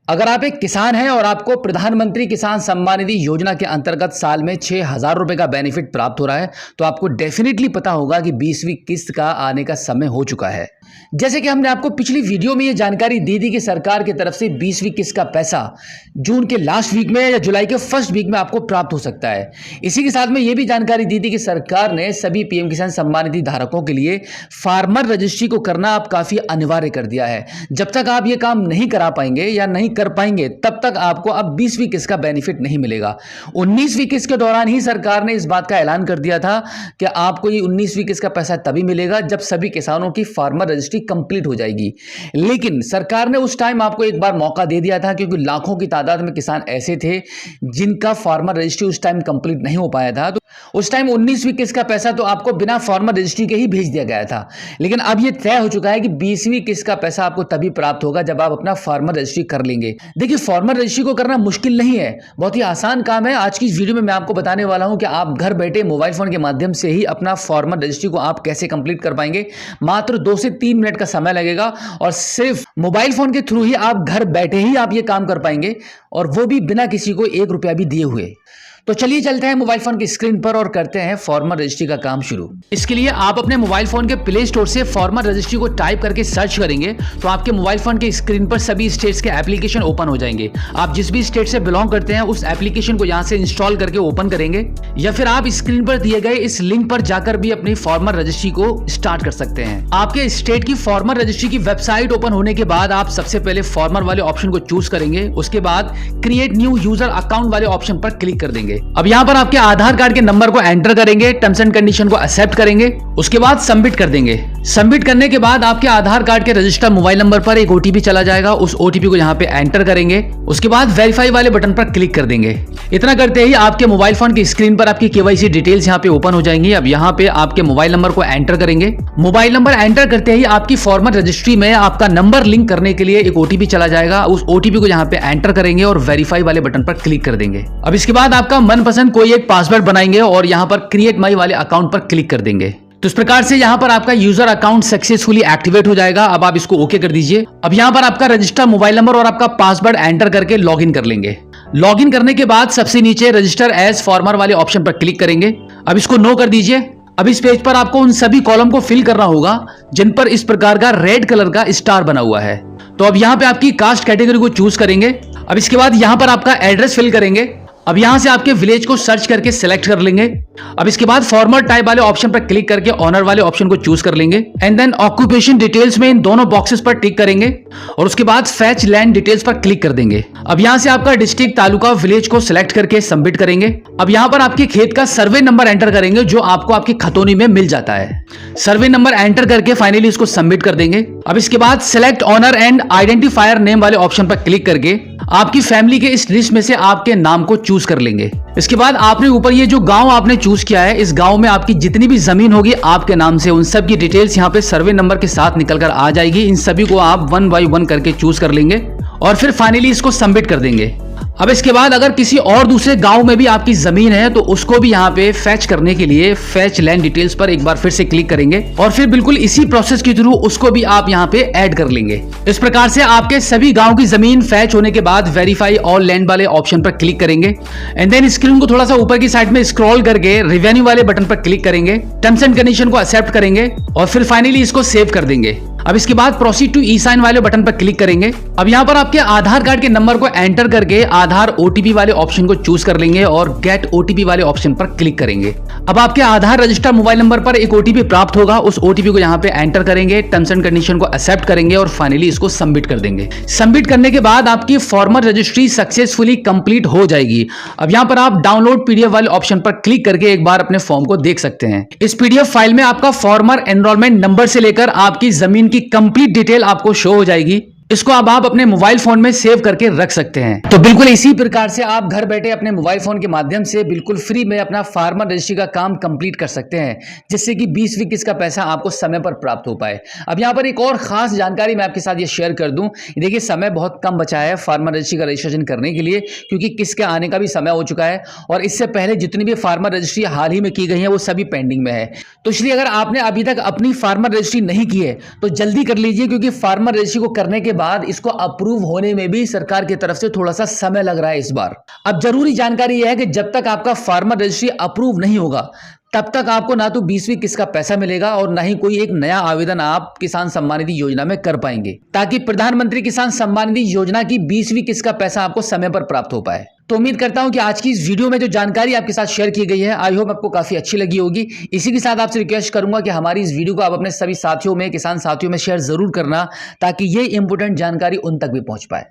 अगर आप एक किसान हैं और आपको प्रधानमंत्री किसान सम्मान निधि योजना के अंतर्गत साल में 6,000 रुपए का बेनिफिट प्राप्त हो रहा है तो आपको डेफिनेटली पता होगा कि 20वीं किस्त का आने का समय हो चुका है। जैसे कि हमने आपको पिछली वीडियो में ये जानकारी दी थी कि सरकार की तरफ से 20वीं किस्त का पैसा जून के लास्ट वीक में या जुलाई के फर्स्ट वीक में आपको प्राप्त हो सकता है। इसी के साथ में ये भी जानकारी दी थी कि सरकार ने सभी पीएम किसान सम्मान निधि धारकों के लिए फार्मर रजिस्ट्री को करना अब काफी अनिवार्य कर दिया है। जब तक आप ये काम नहीं करा पाएंगे या नहीं कर पाएंगे तब तक आपको अब 20वीं किस्त का बेनिफिट नहीं मिलेगा। 19वीं किस्त के दौरान ही सरकार ने इस बात का ऐलान कर दिया था कि आपको ये 19वीं किस्त का पैसा तभी मिलेगा जब सभी किसानों की फार्मर रजिस्ट्री कंप्लीट हो जाएगी। लेकिन सरकार ने उस टाइम आपको एक बार मौका दे दिया था क्योंकि लाखों की तादाद में किसान ऐसे थे जिनका फार्मर रजिस्ट्री उस टाइम कंप्लीट नहीं हो पाया था। तो उस टाइम 19वीं किस्त का पैसा तो आपको बिना फार्मर रजिस्ट्री के ही भेज दिया गया था। लेकिन अब यह तय हो चुका है कि 20वीं किस्त का पैसा आपको तभी प्राप्त होगा जब आप अपना फार्मर रजिस्ट्री कर लेंगे। देखिए, फार्मर रजिस्ट्री को करना मुश्किल नहीं है, बहुत ही आसान काम है। आज की इस वीडियो में मैं आपको बताने वाला हूं कि आप घर बैठे मोबाइल फोन के माध्यम से ही अपना फार्मर रजिस्ट्री को आप कैसे कंप्लीट कर पाएंगे। मात्र 2 से 3 मिनट का समय लगेगा और सिर्फ मोबाइल फोन के थ्रू ही आप घर बैठे ही आप ये काम कर पाएंगे, और वो भी बिना किसी को 1 रुपया भी दिए हुए। तो चलिए चलते हैं मोबाइल फोन की स्क्रीन पर और करते हैं फार्मर रजिस्ट्री का काम शुरू। इसके लिए आप अपने मोबाइल फोन के प्ले स्टोर से फार्मर रजिस्ट्री को टाइप करके सर्च करेंगे तो आपके मोबाइल फोन के स्क्रीन पर सभी स्टेट्स के एप्लीकेशन ओपन हो जाएंगे। आप जिस भी स्टेट से बिलोंग करते हैं उस एप्लीकेशन को यहाँ से इंस्टॉल करके ओपन करेंगे, या फिर आप स्क्रीन पर दिए गए इस लिंक पर जाकर भी अपनी फार्मर रजिस्ट्री को स्टार्ट कर सकते हैं। आपके स्टेट की फार्मर रजिस्ट्री की वेबसाइट ओपन होने के बाद आप सबसे पहले फार्मर वाले ऑप्शन को चूज करेंगे। उसके बाद क्रिएट न्यू यूजर अकाउंट वाले ऑप्शन पर क्लिक कर देंगे। अब यहाँ पर आपके आधार कार्ड के नंबर को एंटर करेंगे, टर्म्स एंड कंडीशन को एक्सेप्ट करेंगे, उसके बाद सबमिट कर देंगे। सबमिट करने के बाद आपके आधार कार्ड के रजिस्टर्ड मोबाइल नंबर पर एक ओटीपी चला जाएगा। उस ओटीपी को यहाँ पे एंटर करेंगे, उसके बाद वेरीफाई वाले बटन पर क्लिक कर देंगे। इतना करते ही आपके मोबाइल फोन की स्क्रीन पर आपकी केवाईसी डिटेल्स यहाँ पे ओपन हो जाएंगी। अब यहाँ पे आपके मोबाइल नंबर को एंटर करेंगे। मोबाइल नंबर एंटर करते ही आपकी फार्मर रजिस्ट्री में आपका नंबर लिंक करने के लिए एक ओटीपी चला जाएगा। उस ओटीपी को यहाँ पे एंटर करेंगे और वेरीफाई वाले बटन पर क्लिक कर देंगे। अब इसके बाद आपका मनपसंद कोई एक पासवर्ड बनाएंगे और यहाँ पर क्रिएट माई वाले अकाउंट पर क्लिक कर देंगे। तो इस प्रकार से यहाँ पर आपका यूजर अकाउंट सक्सेसफुली एक्टिवेट हो जाएगा। अब आप इसको ओके कर दीजिए। अब यहाँ पर आपका रजिस्टर मोबाइल नंबर और आपका पासवर्ड एंटर करके लॉगिन कर लेंगे। लॉगिन करने के बाद सबसे नीचे रजिस्टर एज फार्मर वाले ऑप्शन पर क्लिक करेंगे। अब इसको नो कर दीजिए। अब इस पेज पर आपको उन सभी कॉलम को फिल करना होगा जिन पर इस प्रकार का रेड कलर का स्टार बना हुआ है। तो अब यहाँ पे आपकी कास्ट कैटेगरी को चूज करेंगे। अब इसके बाद यहाँ पर आपका एड्रेस फिल करेंगे। अब यहां से आपके विलेज को सर्च करके सिलेक्ट कर लेंगे। अब इसके बाद फॉर्मर टाइप वाले ऑप्शन पर क्लिक करके ऑनर वाले ऑप्शन को चूज कर लेंगे एंड देन ऑक्यूपेशन डिटेल्स में इन दोनों बॉक्सेस पर टिक करेंगे और उसके बाद फैच लैंड डिटेल्स पर क्लिक कर देंगे। अब यहां से आपका डिस्ट्रिक्ट, तालुका, विलेज को सिलेक्ट करके सबमिट करेंगे। अब यहां पर आपके खेत का सर्वे नंबर एंटर करेंगे जो आपको आपकी खतौनी में मिल जाता है। सर्वे नंबर एंटर करके फाइनली इसको सबमिट कर देंगे। अब इसके बाद select owner and identifier name वाले ऑप्शन पर क्लिक करके आपकी फैमिली के इस लिस्ट में से आपके नाम को चूज कर लेंगे। इसके बाद आपने ऊपर ये जो गांव आपने चूज किया है, इस गांव में आपकी जितनी भी जमीन होगी आपके नाम से, उन सब की डिटेल्स यहाँ पे सर्वे नंबर के साथ निकल कर आ जाएगी। इन सभी को आप 1 बाय 1 करके चूज कर लेंगे और फिर फाइनली इसको सबमिट कर देंगे। अब इसके बाद अगर किसी और दूसरे गांव में भी आपकी जमीन है तो उसको भी यहाँ पे फैच करने के लिए फैच लैंड डिटेल्स पर एक बार फिर से क्लिक करेंगे और फिर बिल्कुल इसी प्रोसेस के थ्रू उसको भी आप यहाँ पे ऐड कर लेंगे। इस प्रकार से आपके सभी गांव की जमीन फैच होने के बाद वेरीफाई ऑल लैंड वाले ऑप्शन पर क्लिक करेंगे एंड देन स्क्रीन को थोड़ा सा ऊपर की साइड में स्क्रॉल करके रेवेन्यू वाले बटन पर क्लिक करेंगे, टर्म्स एंड कंडीशन को एक्सेप्ट करेंगे और फिर फाइनली इसको सेव कर देंगे। अब इसके बाद प्रोसीड टू ई साइन वाले बटन पर क्लिक करेंगे। अब यहाँ पर आपके आधार कार्ड के नंबर को एंटर करके आधार ओटीपी वाले ऑप्शन को चूज कर लेंगे और गेट ओटीपी वाले ऑप्शन पर क्लिक करेंगे। अब आपके आधार रजिस्टर मोबाइल नंबर पर एक ओटीपी प्राप्त होगा। उस ओटीपी को यहाँ पे एंटर करेंगे, टर्म्स एंड कंडीशन को एक्सेप्ट करेंगे और फाइनली इसको सबमिट कर देंगे। सबमिट करने के बाद आपकी फार्मर रजिस्ट्री सक्सेसफुली कंप्लीट हो जाएगी। अब यहाँ पर आप डाउनलोड पीडीएफ वाले ऑप्शन पर क्लिक करके एक बार अपने फॉर्म को देख सकते हैं। इस पीडीएफ फाइल में आपका फार्मर एनरोलमेंट नंबर से लेकर आपकी जमीन की कंप्लीट डिटेल आपको शो हो जाएगी। इसको अब आप अपने मोबाइल फोन में सेव करके रख सकते हैं। तो बिल्कुल इसी प्रकार से आप घर बैठे अपने मोबाइल फोन के माध्यम से बिल्कुल फ्री में अपना फार्मर रजिस्ट्री का काम कंप्लीट कर सकते हैं, जिससे कि 20वीं किस्त का पैसा आपको समय पर प्राप्त हो पाए। अब यहाँ पर एक और खास जानकारी मैं आपके साथ ये शेयर कर दूं। देखिए, समय बहुत कम बचा है फार्मर रजिस्ट्री का रजिस्ट्रेशन करने के लिए, क्योंकि किस्त के आने का भी समय हो चुका है और इससे पहले जितनी भी फार्मर रजिस्ट्री हाल ही में की गई है वो सभी पेंडिंग में है। तो इसलिए अगर आपने अभी तक अपनी फार्मर रजिस्ट्री नहीं की है तो जल्दी कर लीजिए, क्योंकि फार्मर रजिस्ट्री को करने के बाद इसको अप्रूव होने में भी सरकार की तरफ से थोड़ा सा समय लग रहा है इस बार। अब जरूरी जानकारी यह है कि जब तक आपका फार्मर रजिस्ट्री अप्रूव नहीं होगा तब तक आपको ना तो 20वीं किस्त का पैसा मिलेगा और ना ही कोई एक नया आवेदन आप किसान सम्मान निधि योजना में कर पाएंगे, ताकि प्रधानमंत्री किसान सम्मान निधि योजना की 20वीं किस्त का पैसा आपको समय पर प्राप्त हो पाए। तो उम्मीद करता हूं कि आज की इस वीडियो में जो जानकारी आपके साथ शेयर की गई है, आई होप आपको काफी अच्छी लगी होगी। इसी के साथ आपसे रिक्वेस्ट करूंगा कि हमारी इस वीडियो को आप अपने सभी साथियों में, किसान साथियों में शेयर जरूर करना, ताकि ये इंपोर्टेंट जानकारी उन तक भी पहुंच पाए।